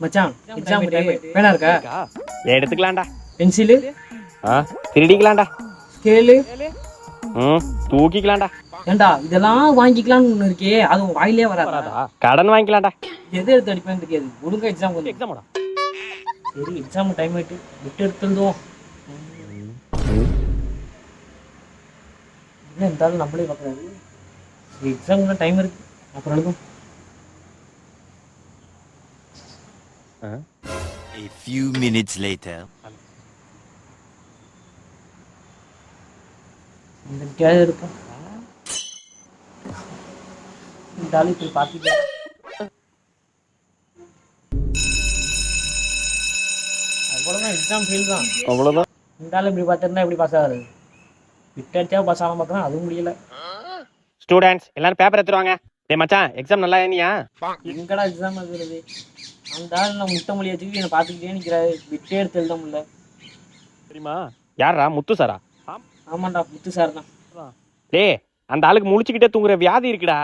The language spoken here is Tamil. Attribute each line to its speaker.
Speaker 1: மச்சான் எக்ஸாம் டைம் பேனா இருக்கா?
Speaker 2: எடுத்துக்கலாம்டா.
Speaker 1: பென்சிலு,
Speaker 2: திருடிக்கலாம்டா.
Speaker 1: ஸ்கேலு,
Speaker 2: தூக்கிக்கலாம்டா.
Speaker 1: ஏண்டா இதெல்லாம் வாங்கிக்கலாம்னு ஒன்று இருக்கே, அது வாயிலே வராதா?
Speaker 2: கடன் வாங்கிக்கலாம்டா.
Speaker 1: எது எடுத்து அடிப்பேன்னு தெரியாது. ஒழுங்கா எக்ஸாம் வந்து
Speaker 2: எக்ஸாமோட
Speaker 1: சரி எக்ஸாம் டைம் ஆயிட்டு விட்டு எடுத்து எழுதுவோம். என்ன இருந்தாலும் நம்மளே பார்க்கறாரு. சரி எக்ஸாம் டைம் இருக்கு, அப்புறம் எழுதும்.
Speaker 3: A few minutes later.
Speaker 1: இந்த கேள்வி இருக்கும். இந்த ஆளு இப்படி பார்த்துட்டு அவ்வளோதான், எக்ஸாம் ஃபெயில் தான்.
Speaker 2: அவ்வளோதான்.
Speaker 1: இந்த ஆளு இப்படி பார்த்துருந்தா எப்படி பாஸ் ஆகுது? விட்டு அடிச்சா பாஸ் ஆகாம பார்க்கலாம், அதுவும் முடியல.
Speaker 2: ஸ்டூடெண்ட்ஸ் எல்லாரும் பேப்பர் எடுத்துருவாங்க. டேய் மச்சான், எக்ஸாம் நல்லா எழுதியா?
Speaker 1: எங்கடா எக்ஸாம் எழுதுறது? அந்த ஆள் நான் முட்டை மொழி வச்சுக்கிட்டு என்னை பார்த்துக்கிட்டே நிற்கிறாரு. விட்டே எடுத்து எழுத முடியல.
Speaker 2: தெரியுமா யாரா? முத்து சாரா?
Speaker 1: ஆமாண்டா, முத்து சார் தான்.
Speaker 2: டேய் அந்த ஆளுக்கு முழிச்சுக்கிட்டே தூங்குற வியாதி இருக்குடா.